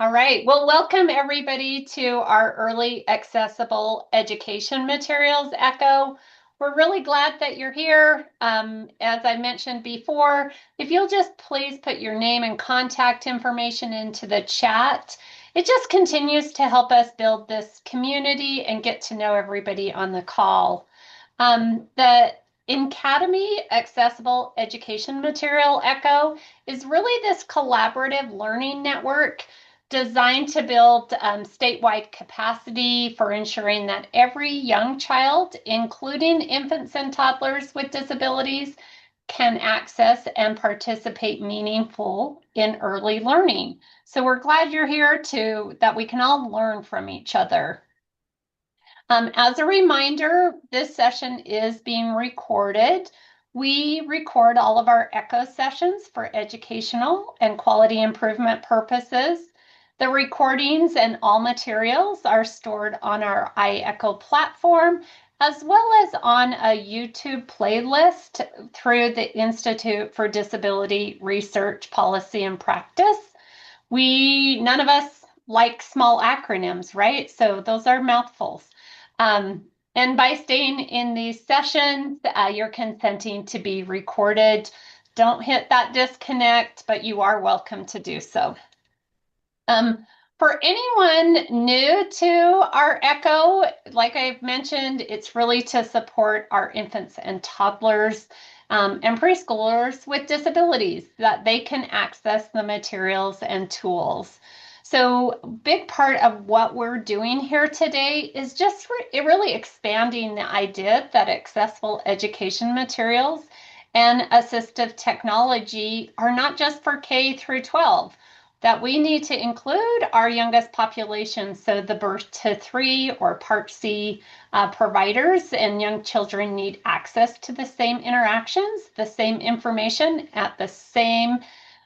All right. Well, welcome everybody to our early accessible education materials echo. We're really glad that you're here. As I mentioned before, if you'll just please put your name and contact information into the chat, it just continues to help us build this community and get to know everybody on the call. The Academy Accessible Education Material Echo is really this collaborative learning network designed to build statewide capacity for ensuring that every young child, including infants and toddlers with disabilities, can access and participate meaningful in early learning. So we're glad you're here that we can all learn from each other. As a reminder, this session is being recorded. We record all of our ECHO sessions for educational and quality improvement purposes. The recordings and all materials are stored on our iEcho platform, as well as on a YouTube playlist through the Institute for Disability Research, Policy, and Practice. None of us like small acronyms, right? So those are mouthfuls. And by staying in these sessions, you're consenting to be recorded. Don't hit that disconnect, but you are welcome to do so. For anyone new to our ECHO, like I've mentioned, it's really to support our infants and toddlers and preschoolers with disabilities, that they can access the materials and tools. So big part of what we're doing here today is just really expanding the idea that accessible education materials and assistive technology are not just for K through 12, that we need to include our youngest population, so the birth to 3 or Part C providers and young children need access to the same interactions, the same information at the same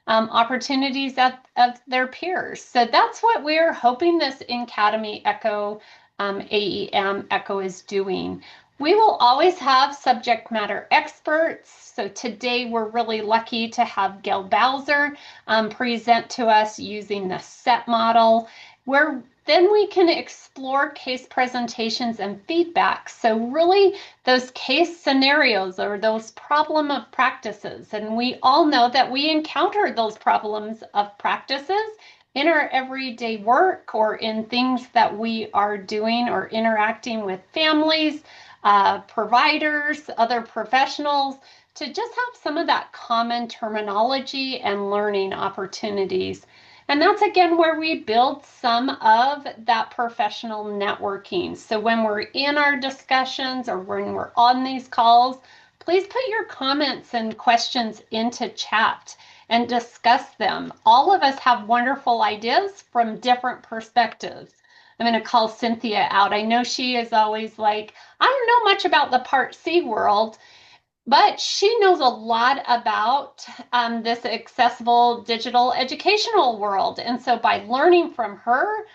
opportunities of their peers. So that's what we're hoping this Academy ECHO, AEM ECHO is doing. We will always have subject matter experts. So today we're really lucky to have Gail Bowser present to us using the SETT model, where then we can explore case presentations and feedback. So really those case scenarios or those problem of practices. And we all know that we encounter those problems of practices in our everyday work or in things that we are doing or interacting with families, providers, other professionals, to just have some of that common terminology and learning opportunities. And that's again where we build some of that professional networking. So when we're in our discussions or when we're on these calls, please put your comments and questions into chat and discuss them. All of us have wonderful ideas from different perspectives. I'm going to call Cynthia out. I know she is always like, I don't know much about the Part C world, but she knows a lot about this accessible digital educational world. And so by learning from her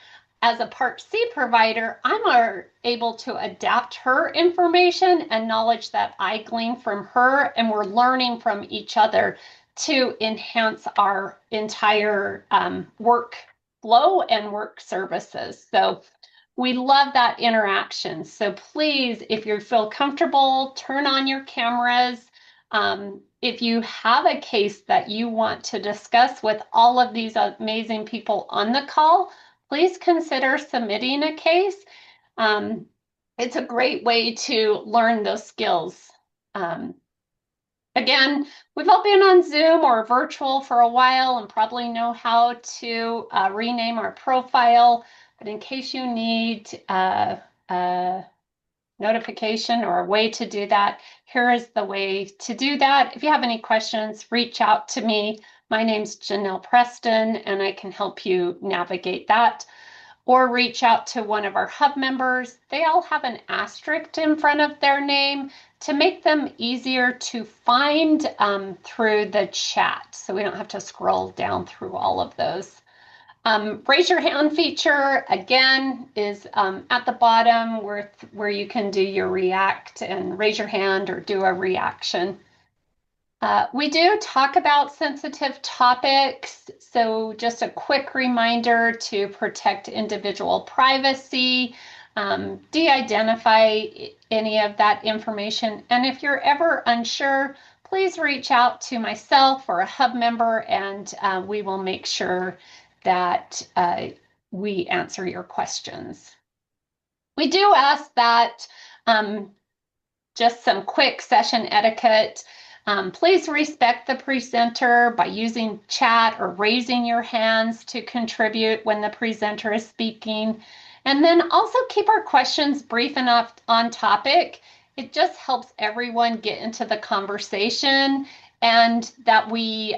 as a Part C provider, I'm able to adapt her information and knowledge that I glean from her, and we're learning from each other to enhance our entire work flow and work services. So we love that interaction. So please, if you feel comfortable, turn on your cameras. If you have a case that you want to discuss with all of these amazing people on the call, please consider submitting a case. It's a great way to learn those skills. Again, we've all been on Zoom or virtual for a while and probably know how to rename our profile. But in case you need a notification or a way to do that, here is the way to do that. If you have any questions, reach out to me. My name's Janelle Preston, and I can help you navigate that. Or reach out to one of our hub members. They all have an asterisk in front of their name to make them easier to find through the chat, so we don't have to scroll down through all of those. Raise your hand feature, again, is at the bottom where you can do your react and raise your hand or do a reaction. We do talk about sensitive topics, so just a quick reminder to protect individual privacy, de-identify any of that information, and if you're ever unsure, please reach out to myself or a hub member, and we will make sure that we answer your questions. We do ask that just some quick session etiquette. Please respect the presenter by using chat or raising your hands to contribute when the presenter is speaking. And then also keep our questions brief enough on topic. It just helps everyone get into the conversation and that we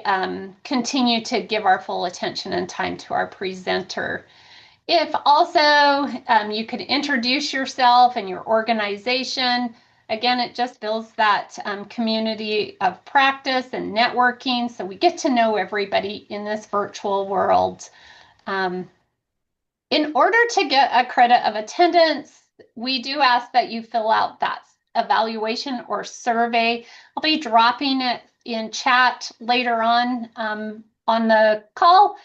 continue to give our full attention and time to our presenter. If also you could introduce yourself and your organization. Again, it just builds that community of practice and networking, so we get to know everybody in this virtual world. In order to get a credit of attendance, we do ask that you fill out that evaluation or survey. I'll be dropping it in chat later on the call,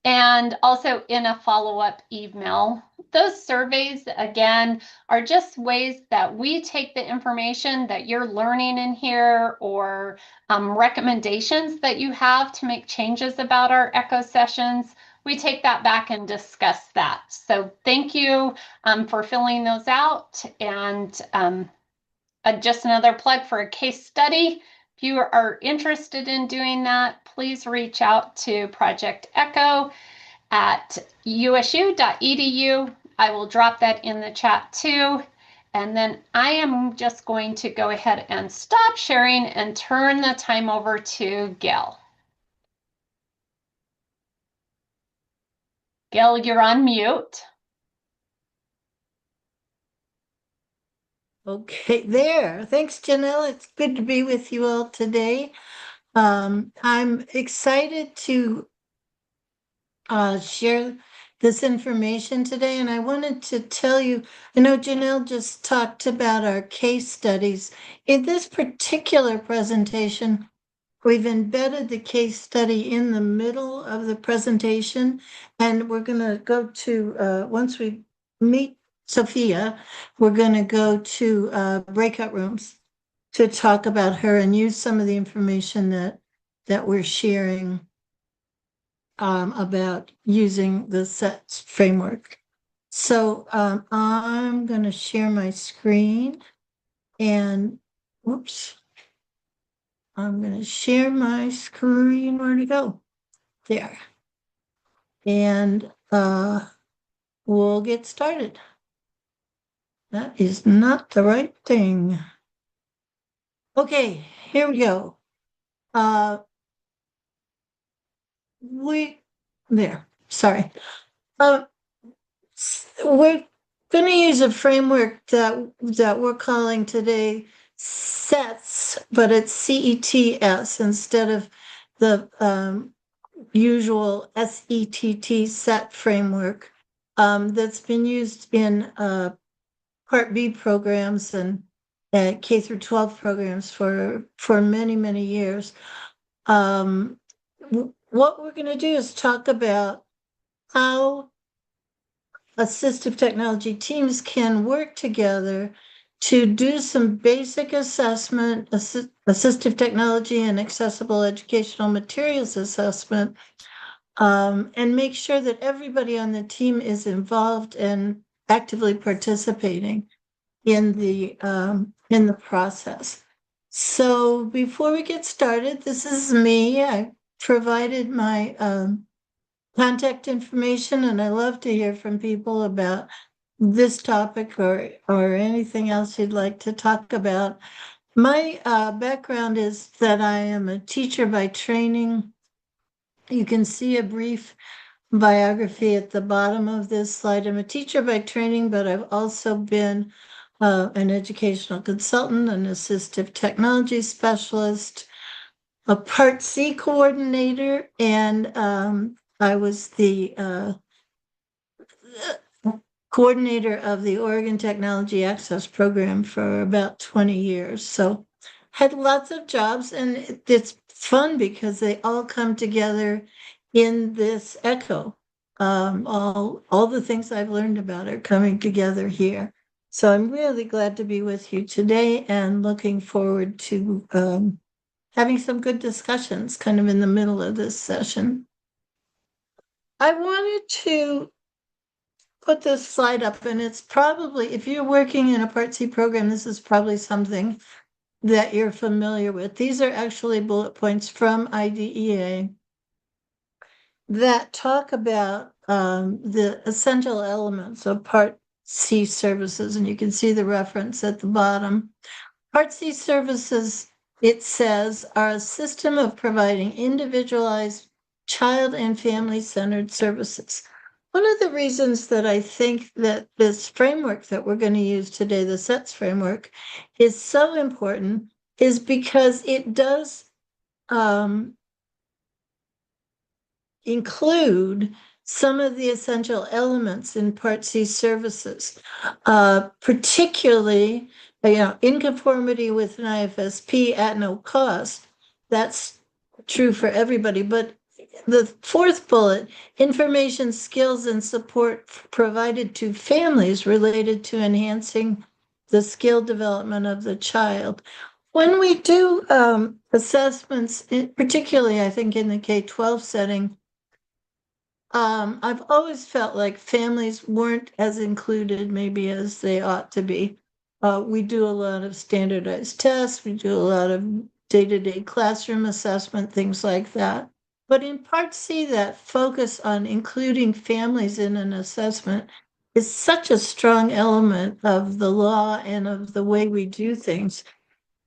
and also in a follow-up email. Those surveys, again, are just ways that we take the information that you're learning in here or recommendations that you have to make changes about our ECHO sessions. We take that back and discuss that. So thank you for filling those out. And just another plug for a case study. If you are interested in doing that, please reach out to Project ECHO at usu.edu. I will drop that in the chat too. And then I am just going to go ahead and stop sharing and turn the time over to Gail. Gail, you're on mute. Okay, there. Thanks, Janelle. It's good to be with you all today. I'm excited to share this information today, and I wanted to tell you, I know Janelle just talked about our case studies. In this particular presentation, we've embedded the case study in the middle of the presentation, and we're going to go to, once we meet Sophia, we're going to go to breakout rooms to talk about her and use some of the information that we're sharing about using the SETT framework. So I'm going to share my screen and, whoops, I'm going to share my screen. Where to go? There. And we'll get started. That is not the right thing. Okay, here we go. Sorry. We're going to use a framework that we're calling today SETS, but it's CETS instead of the usual SETT SET framework that's been used in Part B programs and K through 12 programs for many, many years. What we're going to do is talk about how assistive technology teams can work together to do some basic assessment, assistive technology and accessible educational materials assessment, and make sure that everybody on the team is involved and actively participating in the process. So before we get started, this is me. I provided my contact information, and I love to hear from people about this topic or anything else you'd like to talk about. My background is that I am a teacher by training. You can see a brief biography at the bottom of this slide. I'm a teacher by training, but I've also been an educational consultant, an assistive technology specialist, a Part C coordinator, and I was the coordinator of the Oregon Technology Access Program for about 20 years. So had lots of jobs, and it's fun because they all come together in this echo. All the things I've learned about are coming together here. So I'm really glad to be with you today and looking forward to having some good discussions kind of in the middle of this session. I wanted to put this slide up, and it's probably, if you're working in a Part C program, this is probably something that you're familiar with. These are actually bullet points from IDEA that talk about the essential elements of Part C services, and you can see the reference at the bottom. Part C services, it says, are a system of providing individualized child and family-centered services. One of the reasons that I think that this framework that we're going to use today, the SETT framework, is so important is because it does include some of the essential elements in Part C services, particularly, in conformity with an IFSP at no cost. That's true for everybody. But the fourth bullet, information, skills, and support provided to families related to enhancing the skill development of the child. When we do assessments, particularly I think in the K-12 setting, I've always felt like families weren't as included maybe as they ought to be. We do a lot of standardized tests, we do a lot of day-to-day classroom assessment, things like that. But in Part C, that focus on including families in an assessment is such a strong element of the law and of the way we do things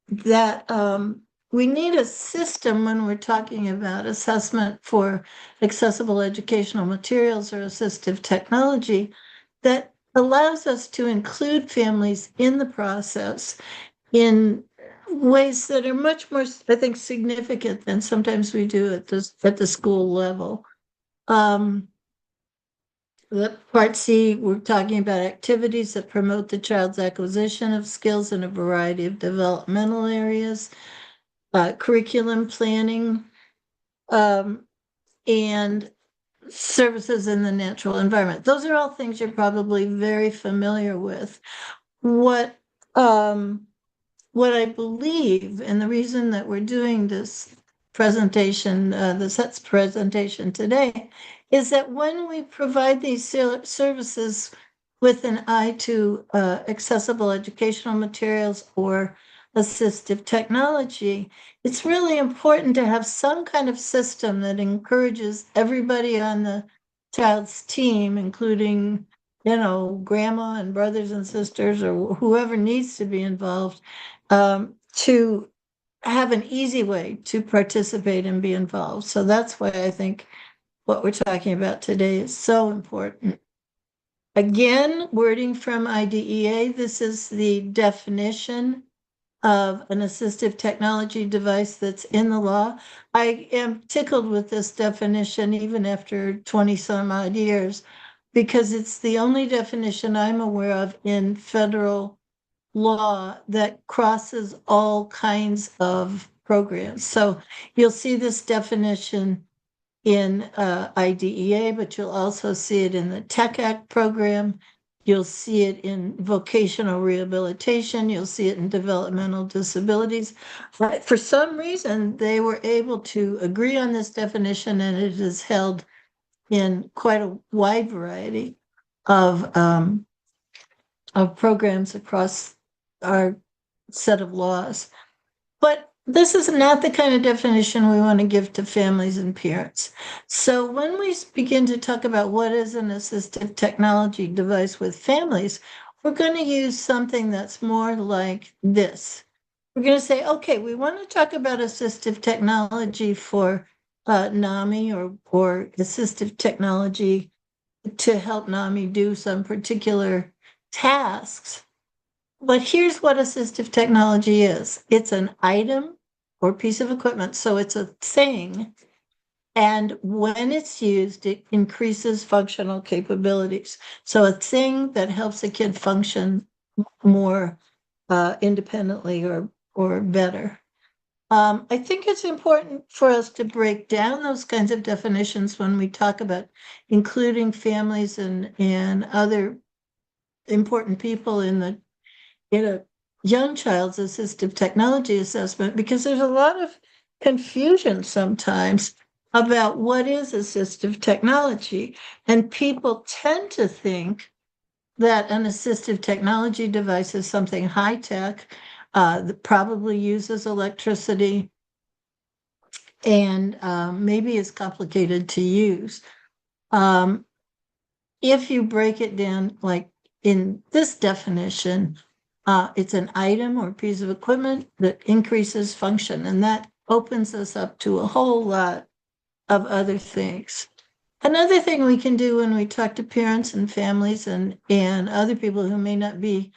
that we need a system when we're talking about assessment for accessible educational materials or assistive technology that allows us to include families in the process in ways that are much more, I think, significant than sometimes we do at the school level. The Part C, we're talking about activities that promote the child's acquisition of skills in a variety of developmental areas, curriculum planning, and services in the natural environment. Those are all things you're probably very familiar with. What I believe, and the reason that we're doing this presentation, the SETS presentation today, is that when we provide these services with an eye to accessible educational materials or assistive technology, it's really important to have some kind of system that encourages everybody on the child's team, including, grandma and brothers and sisters or whoever needs to be involved, to have an easy way to participate and be involved. So that's why I think what we're talking about today is so important. Again, wording from IDEA, this is the definition of an assistive technology device that's in the law. I am tickled with this definition even after 20 some odd years, because it's the only definition I'm aware of in federal law that crosses all kinds of programs. So you'll see this definition in IDEA, but you'll also see it in the Tech Act program. You'll see it in vocational rehabilitation. You'll see it in developmental disabilities. But for some reason, they were able to agree on this definition, and it is held in quite a wide variety of programs across our set of laws. But this is not the kind of definition we want to give to families and parents. So when we begin to talk about what is an assistive technology device with families, we're going to use something that's more like this. We're going to say, okay, we want to talk about assistive technology for NAMI or assistive technology to help NAMI do some particular tasks. But here's what assistive technology is. It's an item or piece of equipment, so it's a thing. And when it's used, it increases functional capabilities. So a thing that helps a kid function more independently or better. I think it's important for us to break down those kinds of definitions when we talk about including families and other important people in a young child's assistive technology assessment, because there's a lot of confusion sometimes about what is assistive technology. And people tend to think that an assistive technology device is something high tech that probably uses electricity and maybe is complicated to use. Um, if you break it down, like in this definition, it's an item or piece of equipment that increases function, and that opens us up to a whole lot of other things. Another thing we can do when we talk to parents and families and other people who may not be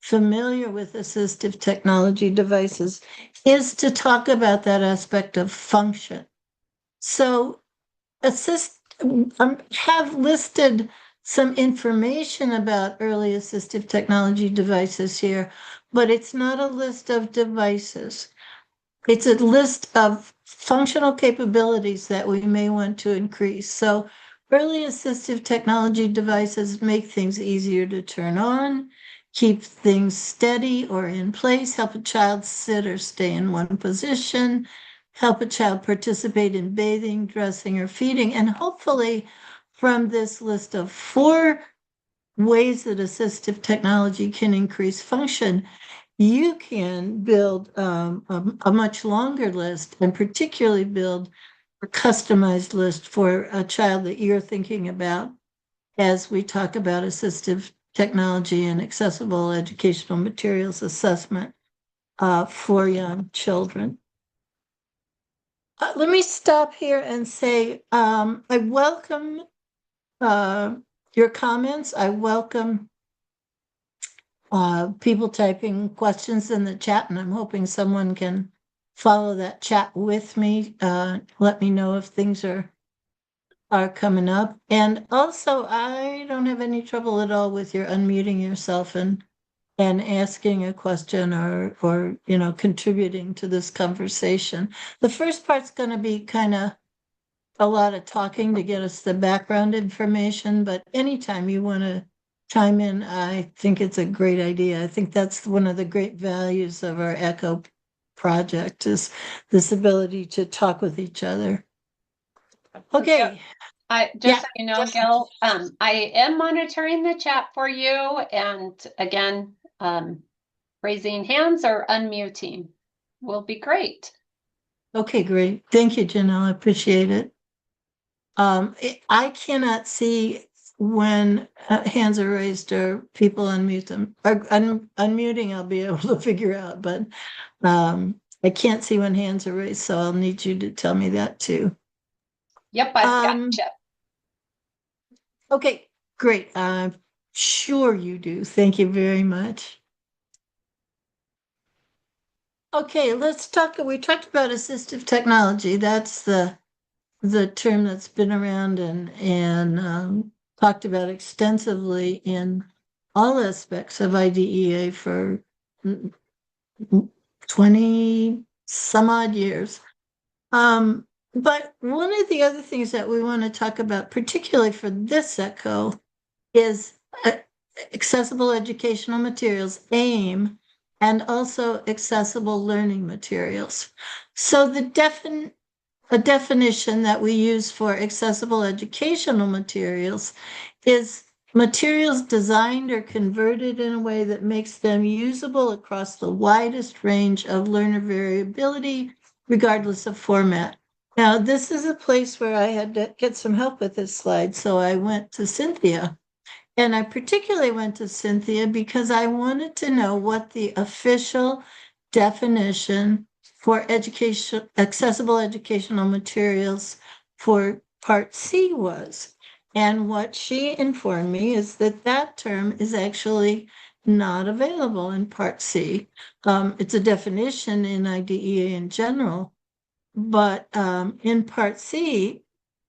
familiar with assistive technology devices is to talk about that aspect of function. So have listed some information about early assistive technology devices here, but it's not a list of devices. It's a list of functional capabilities that we may want to increase. So early assistive technology devices make things easier to turn on, keep things steady or in place, help a child sit or stay in one position, help a child participate in bathing, dressing, or feeding. And hopefully from this list of 4 ways that assistive technology can increase function, you can build a much longer list, and particularly build a customized list for a child that you're thinking about as we talk about assistive technology and accessible educational materials assessment for young children. Let me stop here and say I welcome your comments. I welcome people typing questions in the chat, and I'm hoping someone can follow that chat with me. Let me know if things are coming up. And also, I don't have any trouble at all with your unmuting yourself and asking a question or contributing to this conversation. The first part's going to be kind of a lot of talking to get us the background information, but anytime you want to chime in, I think it's a great idea. I think that's one of the great values of our ECHO project, is this ability to talk with each other. Okay. Just so you know, Gail, I am monitoring the chat for you, and again, raising hands or unmuting will be great. Okay, great. Thank you, Janelle. I appreciate it. I cannot see when hands are raised or people unmute them. Unmuting, I'll be able to figure out, but I can't see when hands are raised, so I'll need you to tell me that too. Yep, I've got you. Okay, great. I'm sure you do. Thank you very much. Okay, let's talk. We talked about assistive technology. That's the term that's been around and talked about extensively in all aspects of IDEA for 20 some odd years. But one of the other things that we want to talk about, particularly for this ECHO, is accessible educational materials, AIM, and also accessible learning materials. So a definition that we use for accessible educational materials is materials designed or converted in a way that makes them usable across the widest range of learner variability, regardless of format. Now, this is a place where I had to get some help with this slide, so I went to Cynthia. And I particularly went to Cynthia because I wanted to know what the official definition for accessible educational materials for Part C was. And what she informed me is that term is actually not available in Part C. It's a definition in IDEA in general, but in Part C,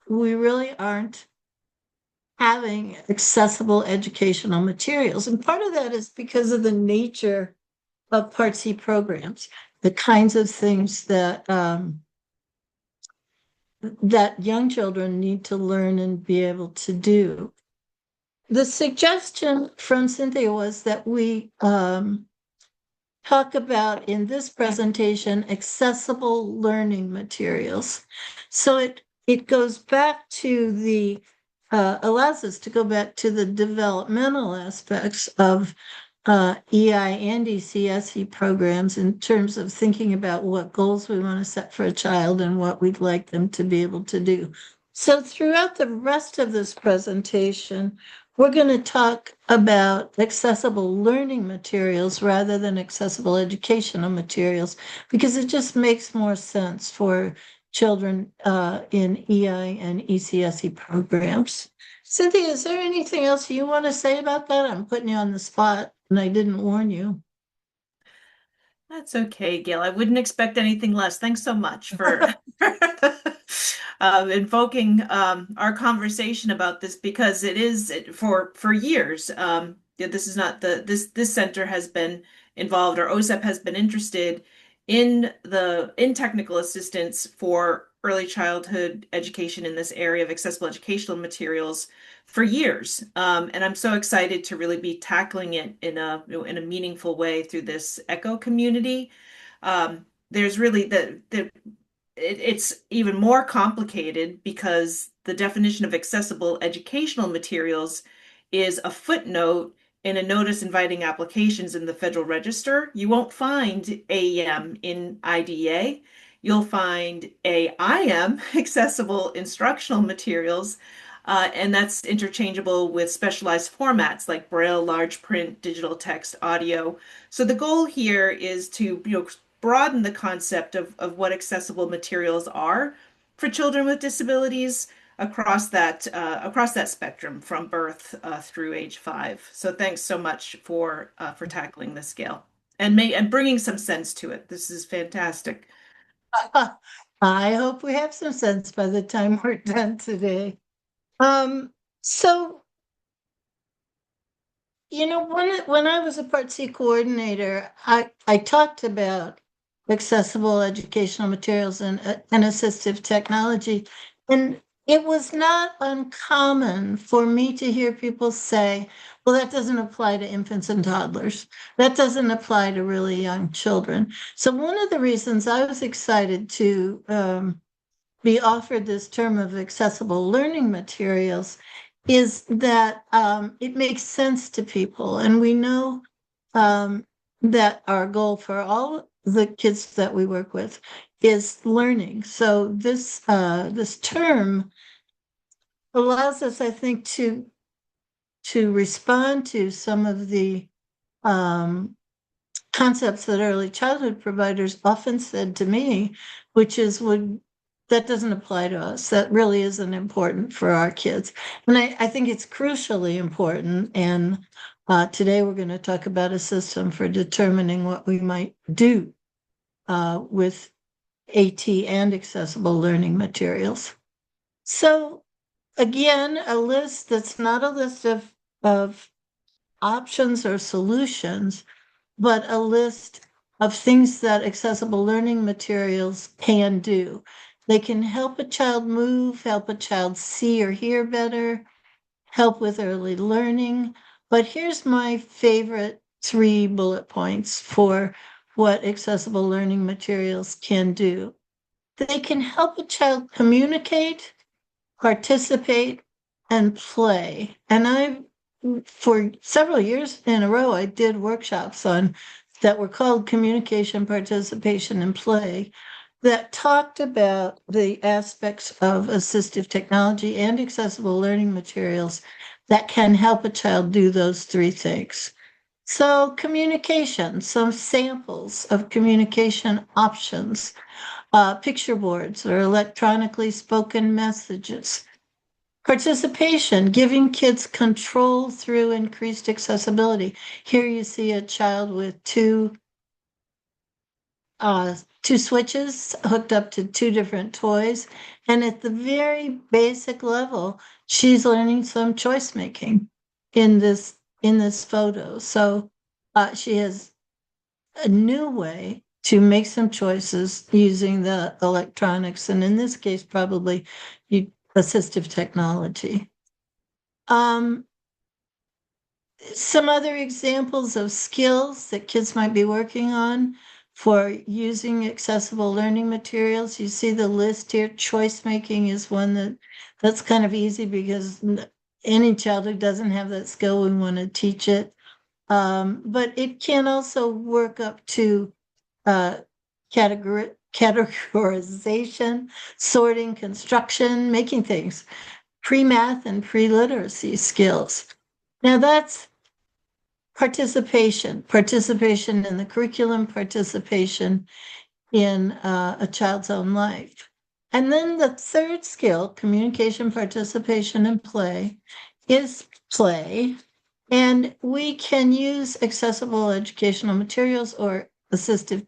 we really aren't having accessible educational materials. And part of that is because of the nature of Part C programs. the kinds of things that that young children need to learn and be able to do. The suggestion from Cynthia was that we talk about in this presentation accessible learning materials. So it goes back to the allows us to go back to the developmental aspects of EI and ECSE programs in terms of thinking about what goals we want to set for a child and what we'd like them to be able to do. So throughout the rest of this presentation, we're going to talk about accessible learning materials rather than accessible educational materials, because it just makes more sense for children in EI and ECSE programs. Cynthia, is there anything else you want to say about that? I'm putting you on the spot and I didn't warn you. That's okay, Gail. I wouldn't expect anything less. Thanks so much for invoking our conversation about this, because it is for years. This is not this center has been involved, or OSEP has been interested in technical assistance for early childhood education in this area of accessible educational materials for years. And I'm so excited to really be tackling it in a meaningful way through this ECHO community. There's really it's even more complicated because the definition of accessible educational materials is a footnote in a notice inviting applications in the Federal Register. You won't find AEM in IDEA. You'll find AIM, accessible instructional materials, and that's interchangeable with specialized formats like Braille, large print, digital text, audio. So the goal here is to broaden the concept of what accessible materials are for children with disabilities across that spectrum from birth through age 5. So thanks so much for tackling this, Gail, and bringing some sense to it. This is fantastic. I hope we have some sense by the time we're done today. So, when I was a Part C coordinator, I talked about accessible educational materials and assistive technology. And it was not uncommon for me to hear people say, well, that doesn't apply to infants and toddlers. That doesn't apply to really young children. So one of the reasons I was excited to be offered this term of accessible learning materials is that it makes sense to people. And we know that our goal for all the kids that we work with is learning. So this term allows us, I think, to respond to some of the concepts that early childhood providers often said to me, which is, that doesn't apply to us. That really isn't important for our kids. And I think it's crucially important. And today we're going to talk about a system for determining what we might do with AT and accessible learning materials. So again, a list that's not a list of options or solutions, but a list of things that accessible learning materials can do. They can help a child move, help a child see or hear better, help with early learning. But here's my favorite 3 bullet points for what accessible learning materials can do. They can help a child communicate, participate, and play. And for several years in a row, I did workshops on that were called communication, participation, and play, that talked about the aspects of assistive technology and accessible learning materials that can help a child do those 3 things. So communication, some samples of communication options, picture boards or electronically spoken messages. Participation, giving kids control through increased accessibility. Here you see a child with two switches hooked up to 2 different toys. And at the very basic level, she's learning some choice making in this photo. So she has a new way to make some choices using the electronics, and in this case, probably assistive technology. Some other examples of skills that kids might be working on for using accessible learning materials. You see the list here. Choice making is one that's kind of easy because any child who doesn't have that skill, we want to teach it. But it can also work up to categorization, sorting, construction, making things, pre-math and pre-literacy skills. Now that's participation in the curriculum, participation in a child's own life. And then the third skill, communication, participation, and play, is play. And we can use accessible educational materials or accessible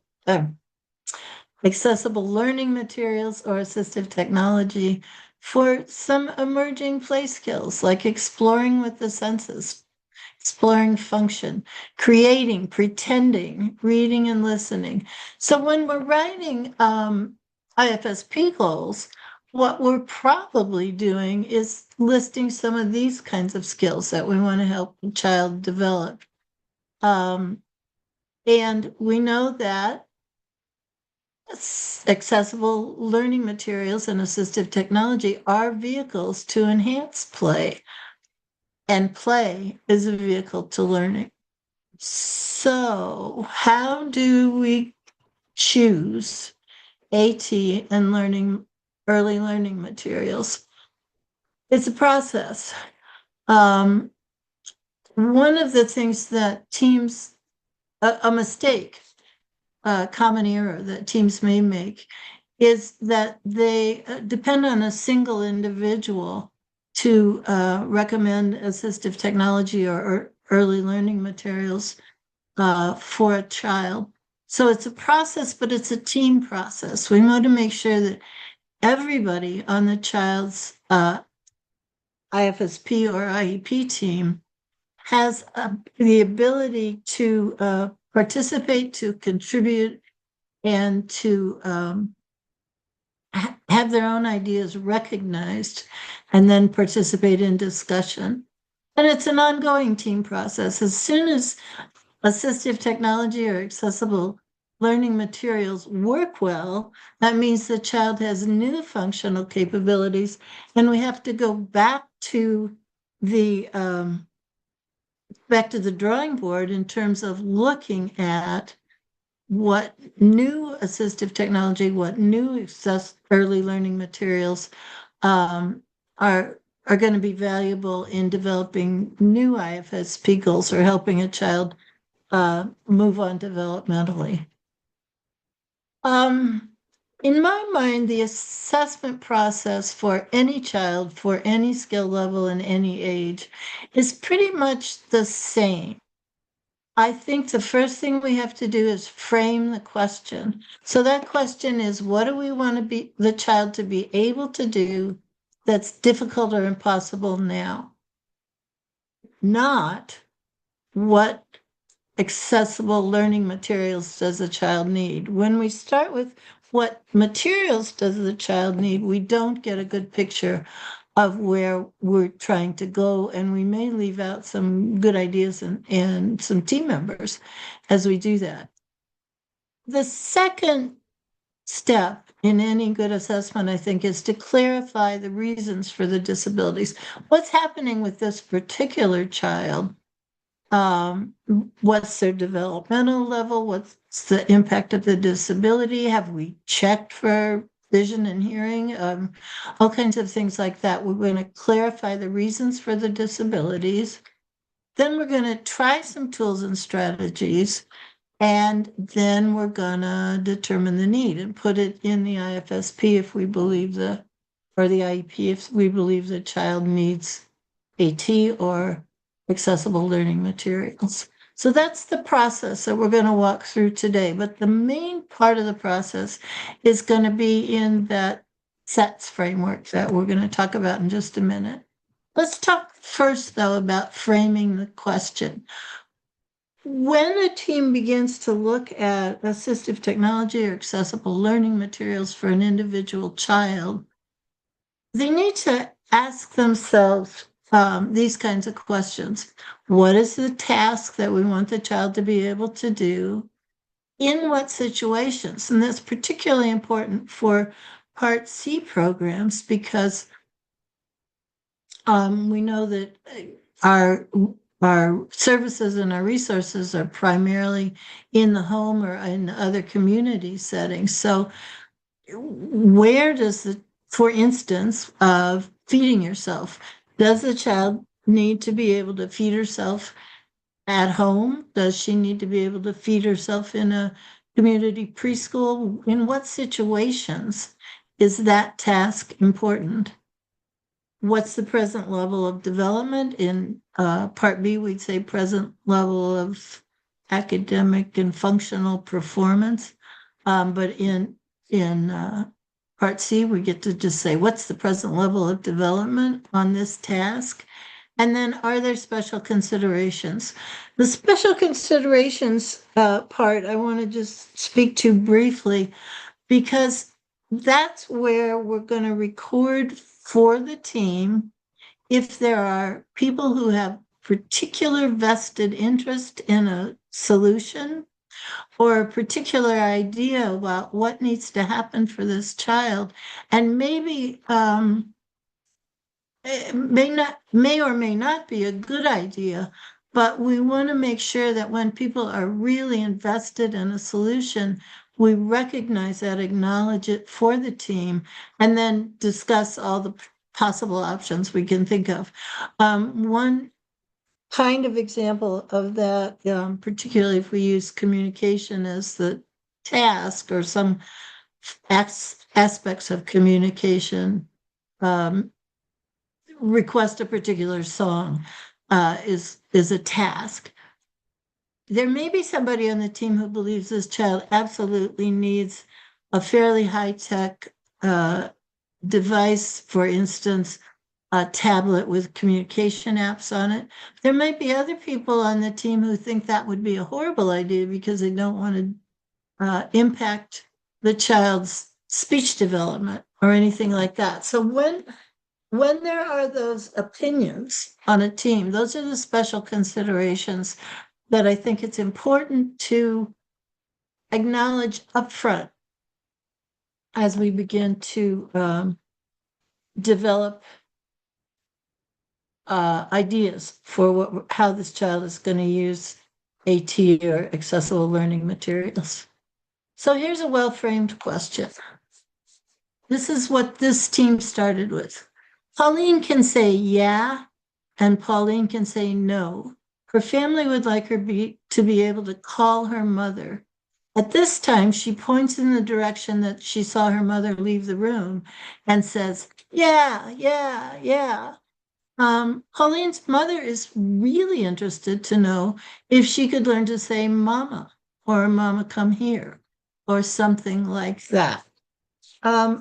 learning materials or assistive technology for some emerging play skills like exploring with the senses, exploring function, creating, pretending, reading and listening. So when we're writing IFSP goals, what we're probably doing is listing some of these kinds of skills that we want to help the child develop. And we know that accessible learning materials and assistive technology are vehicles to enhance play. And play is a vehicle to learning. So, how do we choose AT and early learning materials? It's a process. One of the things that teams, a mistake, a common error that teams may make is that they depend on a single individual to recommend assistive technology or early learning materials for a child. So it's a process, but it's a team process. We want to make sure that everybody on the child's IFSP or IEP team has the ability to participate, to contribute, and to have their own ideas recognized and then participate in discussion. And it's an ongoing team process. As soon as assistive technology or accessible learning materials work well, that means the child has new functional capabilities, and we have to go back to the drawing board in terms of looking at what new assistive technology, what new early learning materials are going to be valuable in developing new IFSP goals or helping a child move on developmentally. In my mind, the assessment process for any child, for any skill level and any age, is pretty much the same. I think the first thing we have to do is frame the question. So that question is, what do we want the child to be able to do that's difficult or impossible now? Not what accessible learning materials does the child need. When we start with what materials does the child need, we don't get a good picture of where we're trying to go, and we may leave out some good ideas and some team members as we do that. The second step in any good assessment, I think, is to clarify the reasons for the disabilities. What's happening with this particular child? What's their developmental level? What's the impact of the disability? Have we checked for vision and hearing? All kinds of things like that. We're going to clarify the reasons for the disabilities. Then we're going to try some tools and strategies. And then we're going to determine the need and put it in the IFSP if we believe or the IEP if we believe the child needs AT or accessible learning materials. So that's the process that we're going to walk through today. But the main part of the process is going to be in that SETT framework that we're going to talk about in just a minute. Let's talk first, though, about framing the question. when a team begins to look at assistive technology or accessible learning materials for an individual child, they need to ask themselves these kinds of questions. What is the task that we want the child to be able to do? In what situations? And that's particularly important for Part C programs because we know that our our services and our resources are primarily in the home or in other community settings. So where does for instance, of feeding yourself, does the child need to be able to feed herself at home? Does she need to be able to feed herself in a community preschool? In what situations is that task important? What's the present level of development? In Part B, we'd say present level of academic and functional performance. But in Part C, we get to just say, what's the present level of development on this task? And then are there special considerations? The special considerations part, I want to just speak to briefly because that's where we're going to record for the team if there are people who have particular vested interest in a solution or a particular idea about what needs to happen for this child. And maybe it may or may not be a good idea, but we want to make sure that when people are really invested in a solution, we recognize that, acknowledge it for the team, and then discuss all the possible options we can think of. One kind of example of that, particularly if we use communication as the task or some aspects of communication, request a particular song is a task. There may be somebody on the team who believes this child absolutely needs a fairly high-tech device, for instance, a tablet with communication apps on it. There might be other people on the team who think that would be a horrible idea because they don't want to impact the child's speech development or anything like that. So when there are those opinions on a team, those are the special considerations that I think it's important to acknowledge upfront as we begin to develop ideas for how this child is going to use AT or accessible learning materials. So here's a well-framed question. This is what this team started with. Pauline can say yeah, and Pauline can say no. Her family would like her to be able to call her mother. At this time, she points in the direction that she saw her mother leave the room and says, yeah, yeah, yeah. Pauline's mother is really interested to know if she could learn to say mama or mama come here or something like that.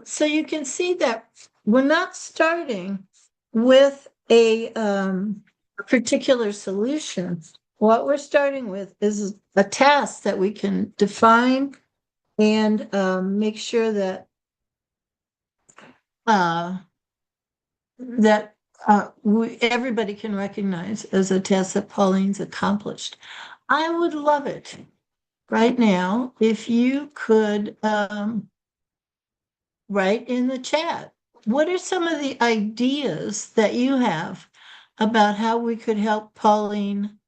So you can see that we're not starting with a particular solution. What we're starting with is a task that we can define and make sure that uh, everybody can recognize as a task that Pauline's accomplished. I would love it right now if you could write in the chat. What are some of the ideas that you have about how we could help Pauline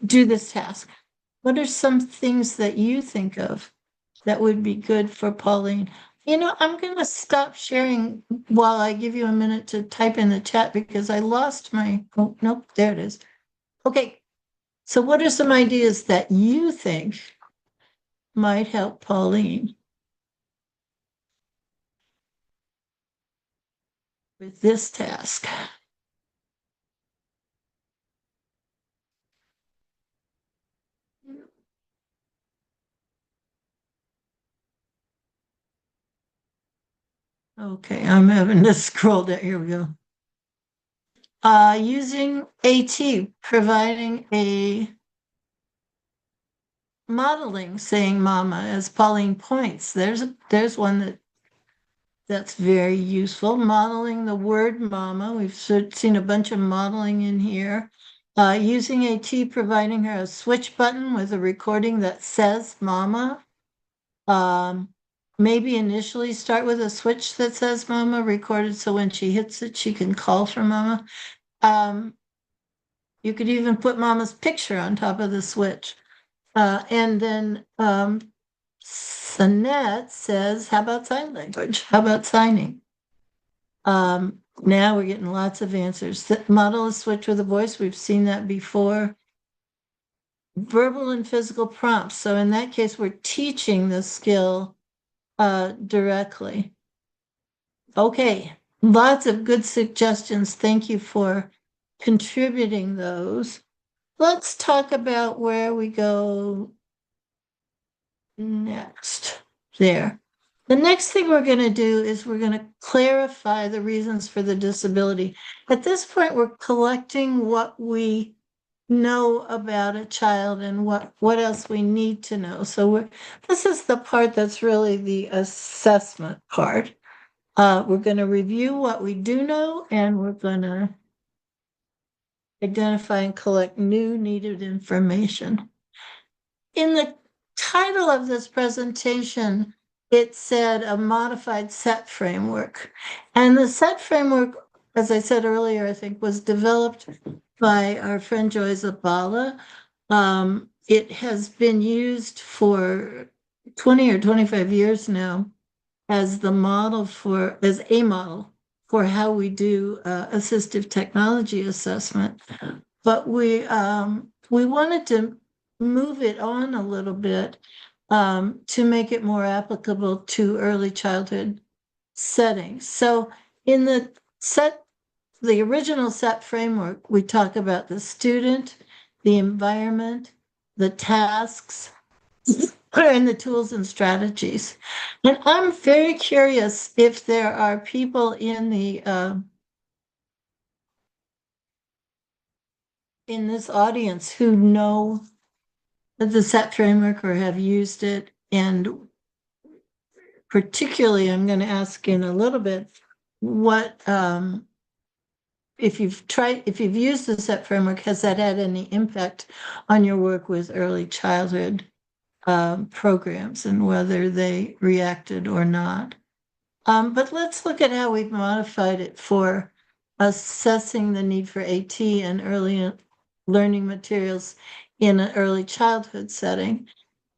do this task? What are some things that you think of that would be good for Pauline? You know, I'm going to stop sharing while I give you a minute to type in the chat because I lost my, oh, nope, there it is. Okay, so what are some ideas that you think might help Pauline with this task? Okay, I'm having to scroll down. Here we go. using AT, providing a modeling saying mama, as Pauline points. There's one that's very useful. Modeling the word mama. We've seen a bunch of modeling in here. Using AT, providing her a switch button with a recording that says mama. Maybe initially start with a switch that says mama recorded so when she hits it, she can call for mama. You could even put mama's picture on top of the switch. And then Sanette says, how about sign language? How about signing? Now we're getting lots of answers. Model a switch with a voice. We've seen that before. Verbal and physical prompts. So in that case, we're teaching the skill directly. Okay, lots of good suggestions. Thank you for contributing those. Let's talk about where we go next. There. The next thing we're going to do is we're going to clarify the reasons for the disability. At this point, we're collecting what we know about a child and what else we need to know. So this is the part that's really the assessment part. We're going to review what we do know, and we're going to identify and collect new needed information. In the title of this presentation, it said a modified SETT framework. And the SETT framework, as I said earlier, I think was developed by our friend Joy Zabala. It has been used for 20 or 25 years now as a model for how we do assistive technology assessment. But we wanted to move it on a little bit to make it more applicable to early childhood settings. So in the original SETT framework, we talk about the student, the environment, the tasks, and the tools and strategies. And I'm very curious if there are people in this audience who know the SETT framework or have used it. And particularly, I'm going to ask in a little bit what if you've used the SETT framework, has that had any impact on your work with early childhood programs and whether they reacted or not. But let's look at how we've modified it for assessing the need for AT and early learning materials in an early childhood setting.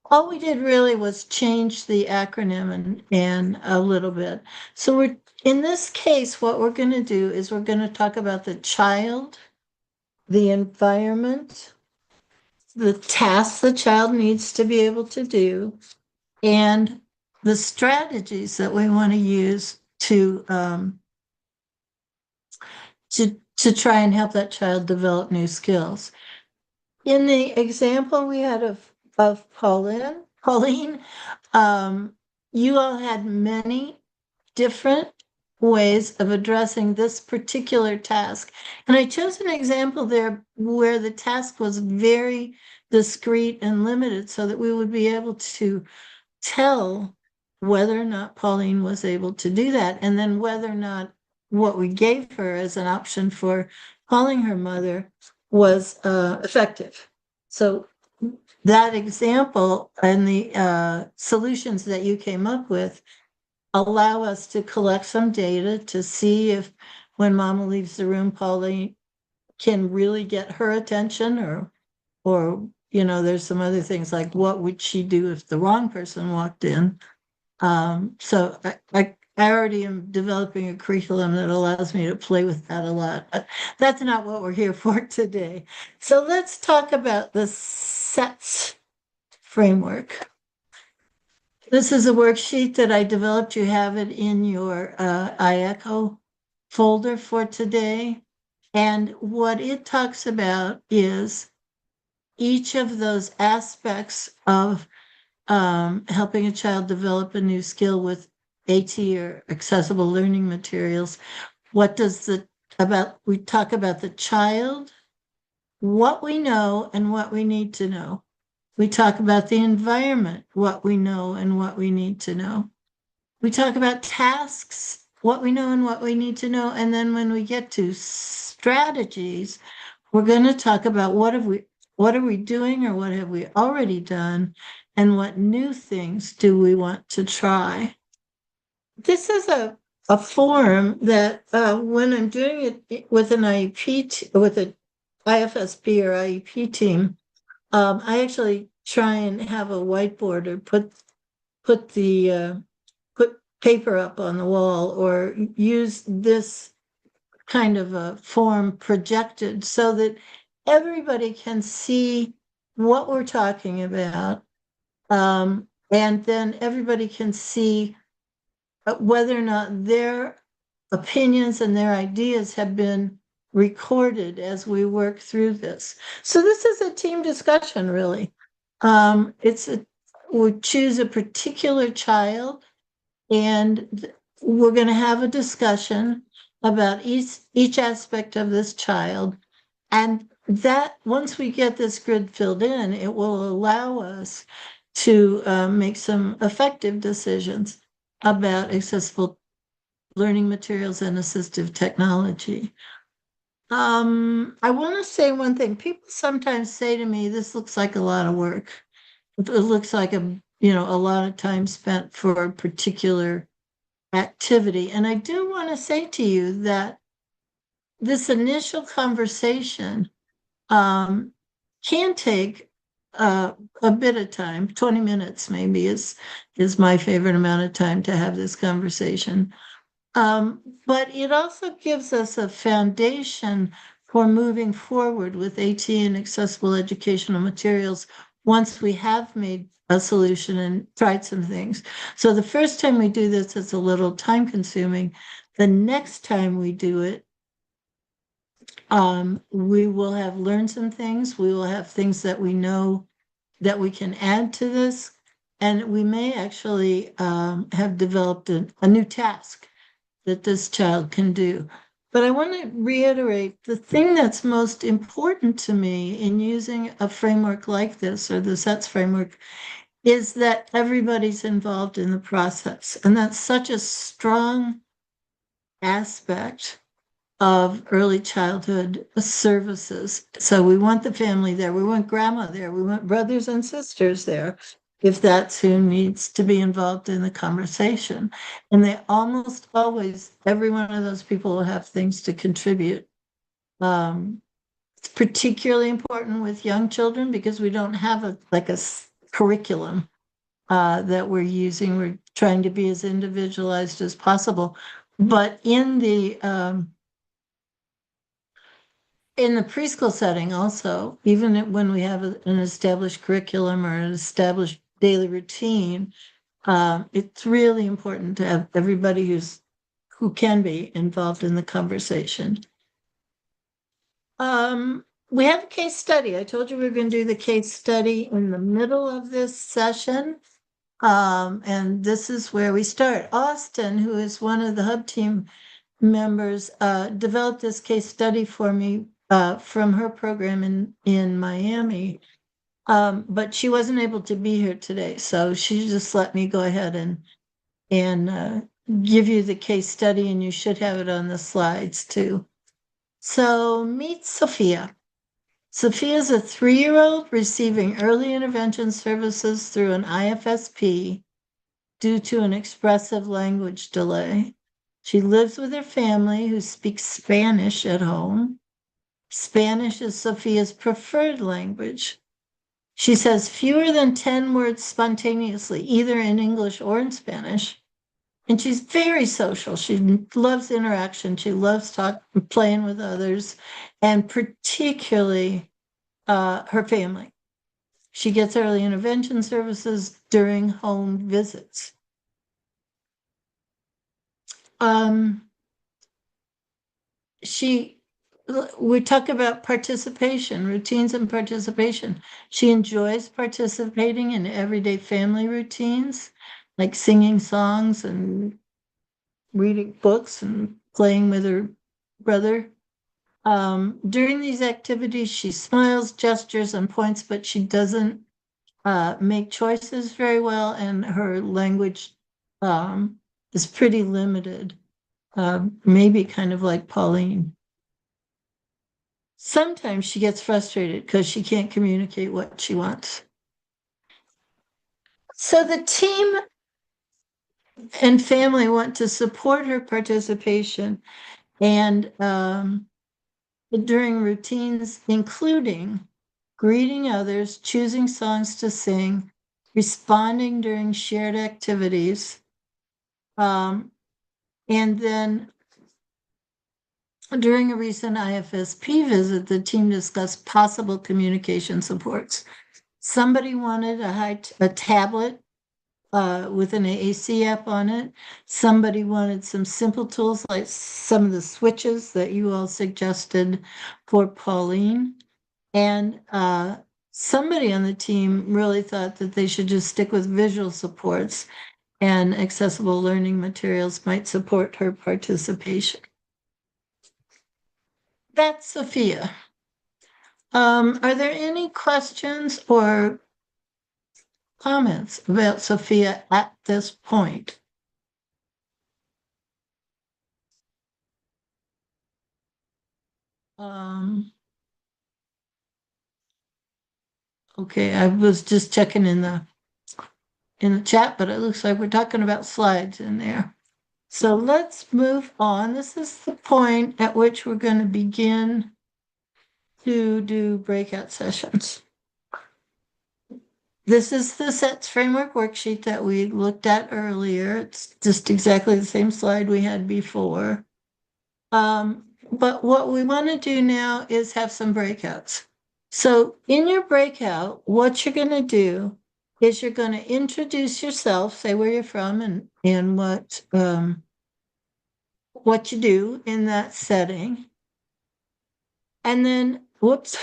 All we did really was change the acronym and a little bit. So in this case, what we're going to do is we're going to talk about the child, the environment, the tasks the child needs to be able to do, and the strategies that we want to use to try and help that child develop new skills. In the example we had of Pauline, you all had many different ways of addressing this particular task. And I chose an example there where the task was very discrete and limited so that we would be able to tell whether or not Pauline was able to do that, and then whether or not what we gave her as an option for calling her mother was effective. So that example and the solutions that you came up with allow us to collect some data to see if when mama leaves the room, Pauline can really get her attention, or there's some other things like what would she do if the wrong person walked in. So I already am developing a curriculum that allows me to play with that a lot. But that's not what we're here for today. So let's talk about the SETT framework. This is a worksheet that I developed. You have it in your IECO folder for today. And what it talks about is each of those aspects of helping a child develop a new skill with AT or accessible learning materials. What does the we talk about the child, what we know and what we need to know. We talk about the environment, what we know and what we need to know. We talk about tasks, what we know and what we need to know. And then when we get to strategies, we're going to talk about what are we doing or what have we already done, and what new things do we want to try. This is a form that when I'm doing it with an with an IFSP or IEP team, I actually try and have a whiteboard or put paper up on the wall, or use this kind of a form projected so that everybody can see what we're talking about. And then everybody can see whether or not their opinions and their ideas have been recorded as we work through this. So this is a team discussion, really. We choose a particular child, and we're going to have a discussion about each aspect of this child. And that once we get this grid filled in, it will allow us to make some effective decisions about accessible learning materials and assistive technology. I want to say one thing. People sometimes say to me, this looks like a lot of work. It looks like a lot of time spent for a particular activity. And I do want to say to you that this initial conversation can take a bit of time. 20 minutes maybe is my favorite amount of time to have this conversation. But it also gives us a foundation for moving forward with AT and accessible educational materials once we have made a solution and tried some things. So the first time we do this, it's a little time consuming. The next time we do it, we will have learned some things. We will have things that we know that we can add to this. And we may actually have developed a new task that this child can do. But I want to reiterate, the thing that's most important to me in using a framework like this, or the SETT framework, is that everybody's involved in the process. And that's such a strong aspect of early childhood services. So we want the family there, we want grandma there, we want brothers and sisters there, if that's who needs to be involved in the conversation. And they almost always, every one of those people will have things to contribute. It's particularly important with young children because we don't have a curriculum that we're using. We're trying to be as individualized as possible. But in the preschool setting also, even when we have an established curriculum or an established daily routine, it's really important to have everybody who can be involved in the conversation. We have a case study. I told you we were going to do the case study in the middle of this session. And this is where we start. Austin, who is one of the hub team members, developed this case study for me from her program in Miami. But she wasn't able to be here today, so she just let me go ahead and give you the case study, and you should have it on the slides too. So meet Sophia. Sophia is a 3-year-old receiving early intervention services through an IFSP due to an expressive language delay. She lives with her family who speaks Spanish at home. Spanish is Sophia's preferred language. She says fewer than 10 words spontaneously, either in English or in Spanish. And she's very social. She loves interaction. She loves playing with others, and particularly her family. She gets early intervention services during home visits. We talk about participation, routines and participation. She enjoys participating in everyday family routines, like singing songs and reading books and playing with her brother. During these activities, she smiles, gestures, and points, but she doesn't make choices very well, and her language is pretty limited, maybe kind of like Pauline. Sometimes she gets frustrated because she can't communicate what she wants. So the team and family want to support her participation and during routines, including greeting others, choosing songs to sing, responding during shared activities, and then during a recent IFSP visit, the team discussed possible communication supports. Somebody wanted a tablet with an AAC app on it. Somebody wanted some simple tools like some of the switches that you all suggested for Pauline. And somebody on the team really thought that they should just stick with visual supports and accessible learning materials might support her participation. That's Sophia. Are there any questions or comments about Sophia at this point? Okay, I was just checking in the chat, but it looks like we're talking about slides in there. So let's move on. This is the point at which we're going to begin to do breakout sessions. This is the SETT Framework worksheet that we looked at earlier. It's just exactly the same slide we had before. But what we want to do now is have some breakouts. So in your breakout, what you're going to do is you're going to introduce yourself, say where you're from and what you do in that setting. And then, whoops,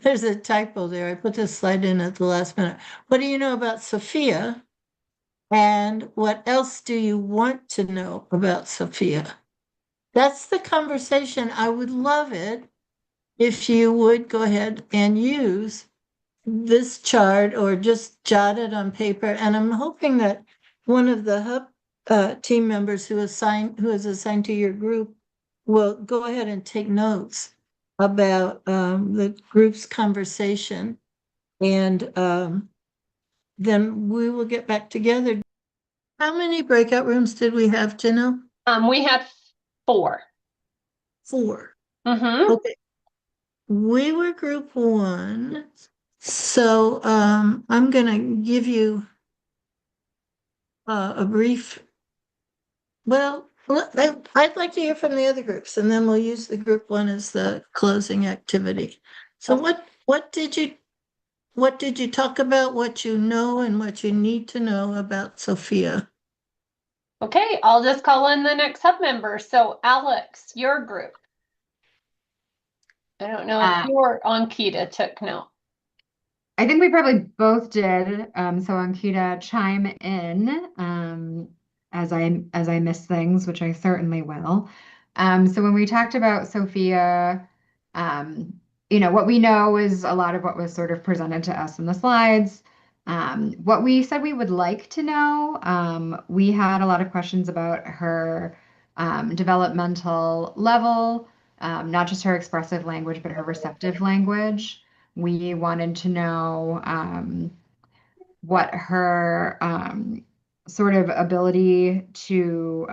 there's a typo there. I put this slide in at the last minute. What do you know about Sophia? And what else do you want to know about Sophia? That's the conversation. I would love it if you would go ahead and use this chart or just jot it on paper. And I'm hoping that one of the hub team members who is assigned to your group will go ahead and take notes about the group's conversation. And then we will get back together. How many breakout rooms did we have, Janelle? We had 4. 4. Mm-hmm. Okay. We were group 1. So I'm going to give you a brief, well, I'd like to hear from the other groups, and then we'll use the group 1 as the closing activity. So what did you talk about, what you know and what you need to know about Sophia? Okay, I'll just call in the next hub member. So Alex, your group. I don't know if your Ankita took note. I think we probably both did. So Ankita, chime in as I miss things, which I certainly will. So when we talked about Sophia, what we know is a lot of what was sort of presented to us in the slides. What we said we would like to know, we had a lot of questions about her developmental level, not just her expressive language, but her receptive language. We wanted to know what her sort of ability to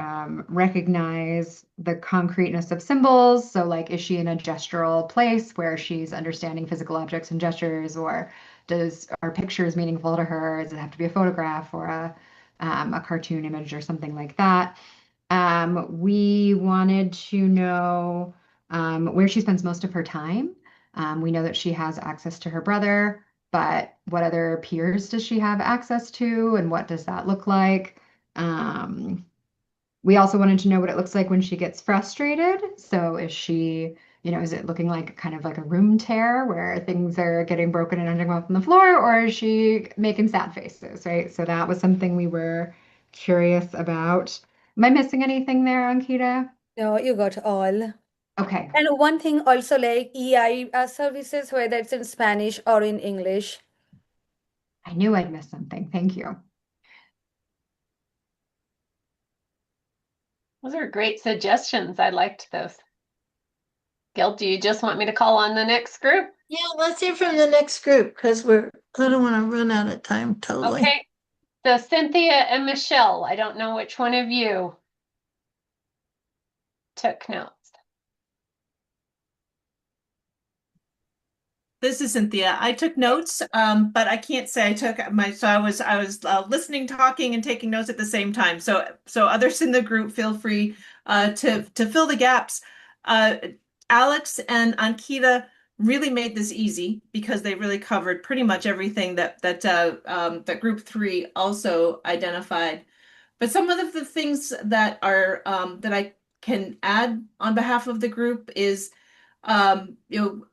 recognize the concreteness of symbols. So, like, is she in a gestural place where she's understanding physical objects and gestures, or are pictures meaningful to her? Does it have to be a photograph or a cartoon image or something like that? We wanted to know where she spends most of her time. We know that she has access to her brother, but what other peers does she have access to, and what does that look like? We also wanted to know what it looks like when she gets frustrated. So is she, is it looking like kind of like a room tear where things are getting broken and ending up on the floor, or is she making sad faces, right? So that was something we were curious about. Am I missing anything there, Ankita? No, you got all. Okay. And one thing also like EI services, whether it's in Spanish or in English. I knew I'd missed something. Thank you. Those are great suggestions. I liked those. Gail, do you just want me to call on the next group? Yeah, let's hear from the next group because I don't want to run out of time totally. Okay. So Cynthia and Michelle, I don't know which one of you took notes. This is Cynthia. I took notes, but I can't say I took so I was listening, talking, and taking notes at the same time. So others in the group, feel free to fill the gaps. Alex and Ankita really made this easy because they really covered pretty much everything that group 3 also identified. But some of the things that are that I can add on behalf of the group is you know,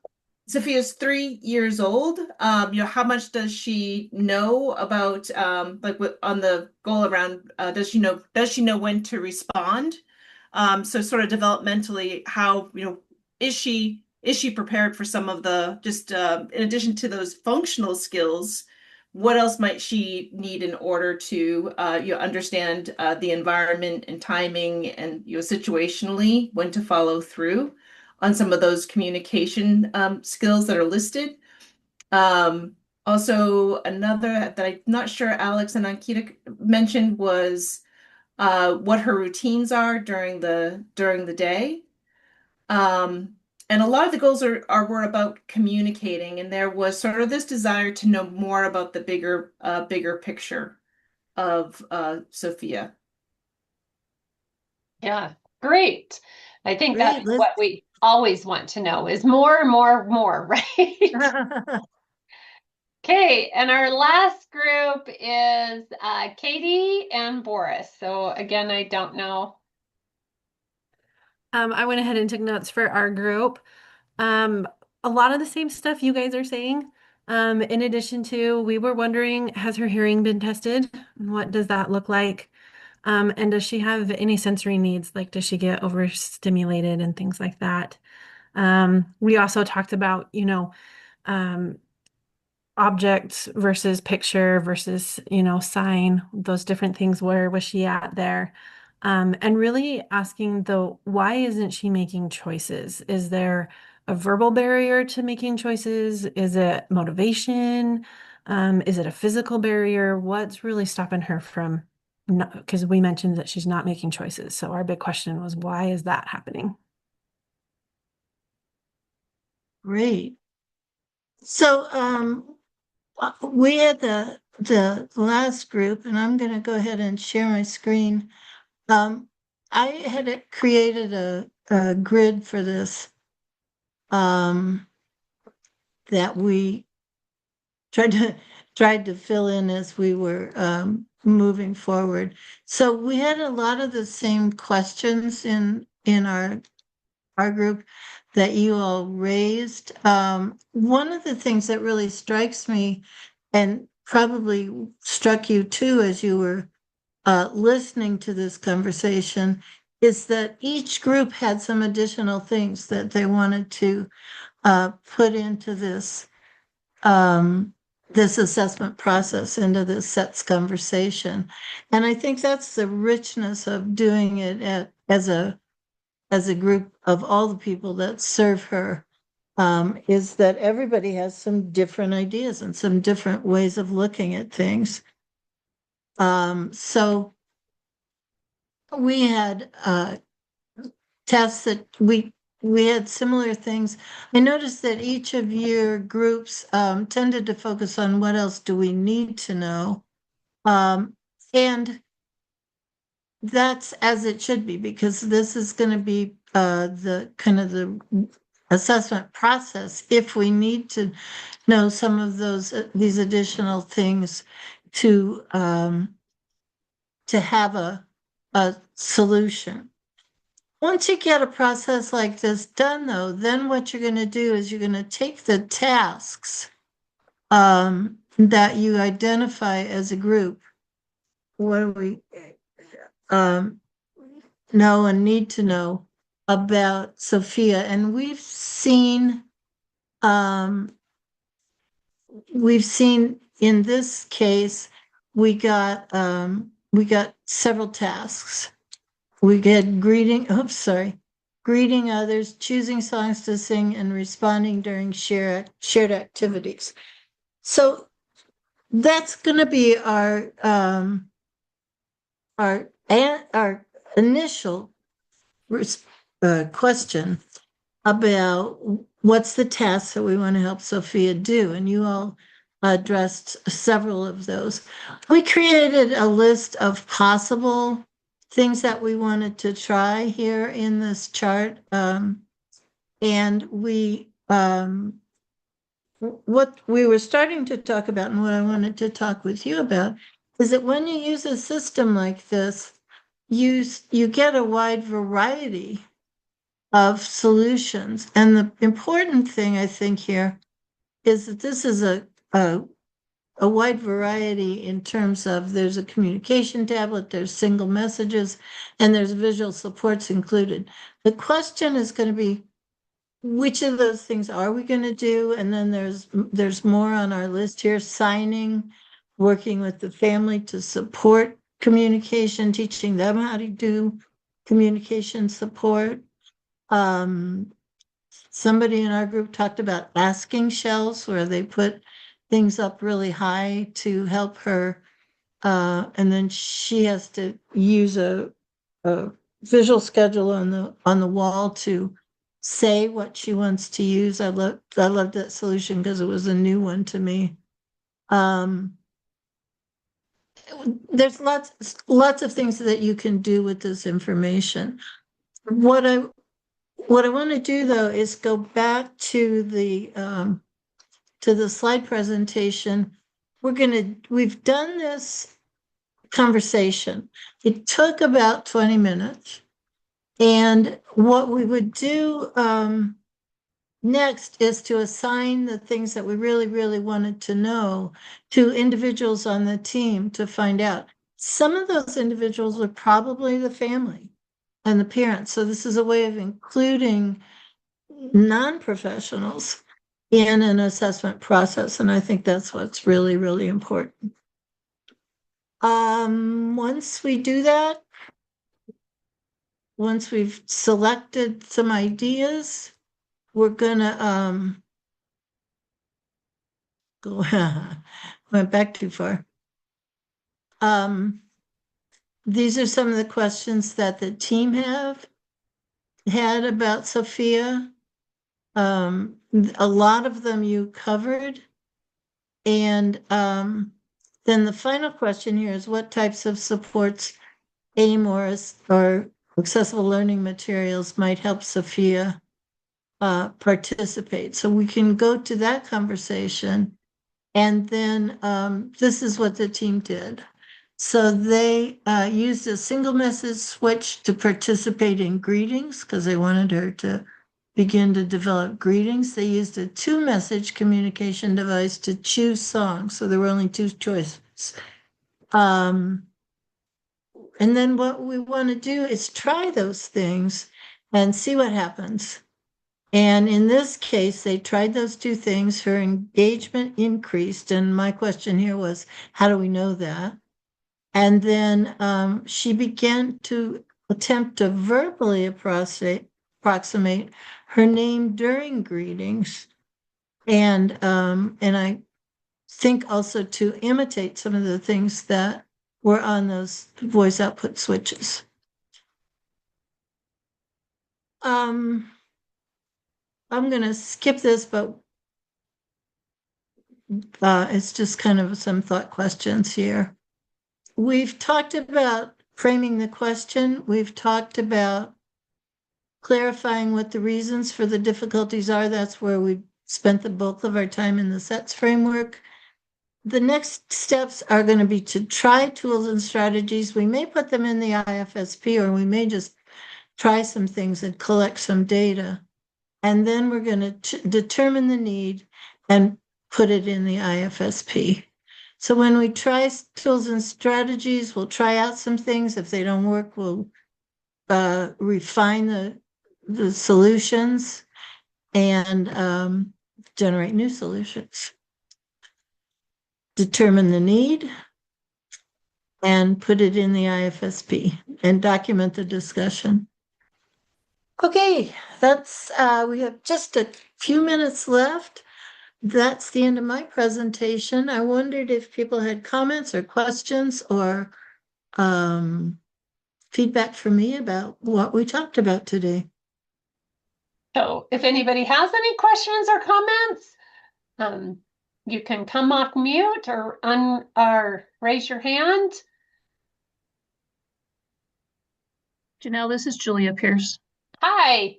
Sophia's 3 years old. How much does she know about like on the goal around does she know when to respond? So sort of developmentally, how is she prepared for some of the just in addition to those functional skills, what else might she need in order to understand the environment and timing and situationally when to follow through on some of those communication skills that are listed. Also, another that I'm not sure Alex and Ankita mentioned was what her routines are during the day. And a lot of the goals were about communicating, and there was sort of this desire to know more about the bigger picture of Sophia. Yeah, great. I think Great, that's what we always want to know is more, right? Okay, and our last group is Katie and Boris. So again, I don't know. I went ahead and took notes for our group. A lot of the same stuff you guys are saying. In addition to, we were wondering, has her hearing been tested? What does that look like? And does she have any sensory needs? Like, does she get overstimulated and things like that? We also talked about, um, objects versus picture versus, sign, those different things. Where was she at there? And really asking why isn't she making choices? Is there a verbal barrier to making choices? Is it motivation? Is it a physical barrier? What's really stopping her from, because we mentioned that she's not making choices. So our big question was, why is that happening? Great. So we had the last group, and I'm going to go ahead and share my screen. I had created a grid for this that we tried to fill in as we were moving forward. So we had a lot of the same questions in our group that you all raised. One of the things that really strikes me, and probably struck you too as you were listening to this conversation, is that each group had some additional things that they wanted to put into this assessment process, into this SETS conversation. And I think that's the richness of doing it as a group of all the people that serve her, is that everybody has some different ideas and some different ways of looking at things. So we had tests that we had similar things. I noticed that each of your groups tended to focus on what else do we need to know. And that's as it should be, because this is going to be the kind of the assessment process. If we need to know some of these additional things to have a solution. Once you get a process like this done, though, then what you're going to do is you're going to take the tasks that you identify as a group. What do we know and need to know? about Sophia, and we've seen in this case, we got several tasks. We get greeting others, choosing songs to sing, and responding during shared activities. So that's going to be our initial question about what's the task that we want to help Sophia do, and you all addressed several of those. We created a list of possible things that we wanted to try here in this chart, and what we were starting to talk about and what I wanted to talk with you about is that when you use a system like this, you get a wide variety of solutions. And the important thing I think here is that this is a wide variety in terms of there's a communication tablet, there's single messages, and there's visual supports included. The question is going to be, which of those things are we going to do? And then there's more on our list here: signing, working with the family to support communication, teaching them how to do communication support. Somebody in our group talked about asking shelves, where they put things up really high to help her, and then she has to use a visual schedule on the wall to say what she wants to use. I loved that solution because it was a new one to me. There's lots of things that you can do with this information. What I want to do though is go back to the slide presentation. We've done this conversation. It took about 20 minutes. And what we would do next is to assign the things that we really, really wanted to know to individuals on the team to find out. Some of those individuals were probably the family and the parents. So this is a way of including non-professionals in an assessment process. And I think that's what's really, really important. Once we do that, once we've selected some ideas, we're gonna go went back too far. These are some of the questions that the team had about Sophia. A lot of them you covered. And then the final question here is, what types of supports AIM or accessible learning materials might help Sophia participate? So we can go to that conversation. And then this is what the team did. So they used a single message switch to participate in greetings because they wanted her to begin to develop greetings. They used a 2-message communication device to choose songs. So there were only 2 choices. And then what we want to do is try those things and see what happens. And in this case, they tried those 2 things. Her engagement increased. And my question here was, how do we know that? And then she began to attempt to verbally approximate her name during greetings. And I think also to imitate some of the things that were on those voice output switches. I'm going to skip this, but it's just kind of some thought questions here. We've talked about framing the question. We've talked about clarifying what the reasons for the difficulties are. That's where we spent the bulk of our time in the SETT framework. The next steps are going to be to try tools and strategies. We may put them in the IFSP, or we may just try some things and collect some data. And then we're going to determine the need and put it in the IFSP. So when we try tools and strategies, we'll try out some things. If they don't work, we'll refine the solutions and generate new solutions. Determine the need and put it in the IFSP and document the discussion. Okay, that's we have just a few minutes left. That's the end of my presentation. I wondered if people had comments or questions or feedback for me about what we talked about today. So if anybody has any questions or comments, you can come off mute or raise your hand. Janelle, this is Julia Pierce. Hi.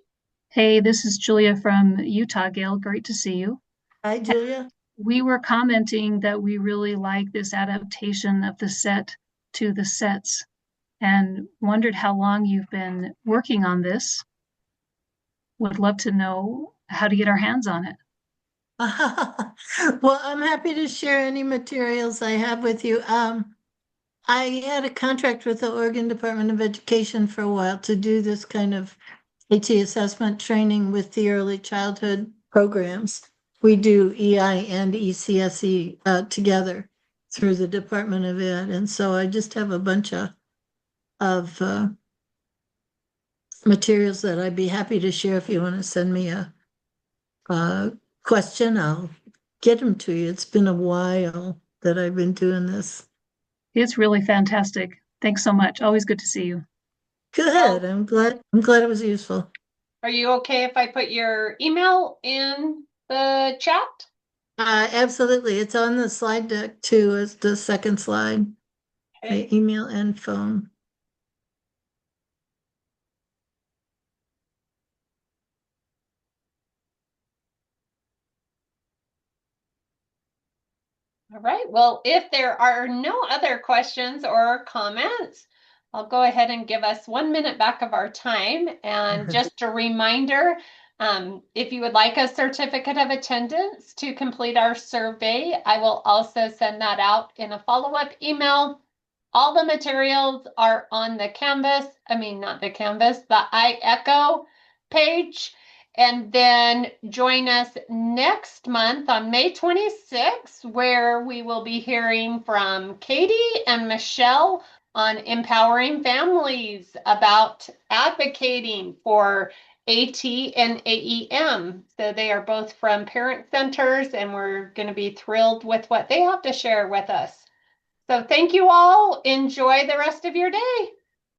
Hey, this is Julia from Utah, Gail. Great to see you. Hi, Julia. We were commenting that we really like this adaptation of the SETT to the SETS and wondered how long you've been working on this. Would love to know how to get our hands on it. Well, I'm happy to share any materials I have with you. I had a contract with the Oregon Department of Education for a while to do this kind of AT assessment training with the early childhood programs. We do EI and ECSE together through the Department of Ed. And so I just have a bunch of materials that I'd be happy to share. If you want to send me a question, I'll get them to you. It's been a while that I've been doing this. It's really fantastic. Thanks so much. Always good to see you. Good. I'm glad it was useful. Are you okay if I put your email in the chat? Absolutely. It's on the slide deck too, as the second slide. Okay. My email and phone. All right. Well, if there are no other questions or comments, I'll go ahead and give us 1 minute back of our time. And just a reminder, if you would like a certificate of attendance to complete our survey, I will also send that out in a follow-up email. All the materials are on the Canvas, not the Canvas, the iEcho page. And then join us next month on May 26th, where we will be hearing from Katie and Michelle on empowering families about advocating for AT and AEM. So they are both from parent centers, and we're going to be thrilled with what they have to share with us. So thank you all. Enjoy the rest of your day.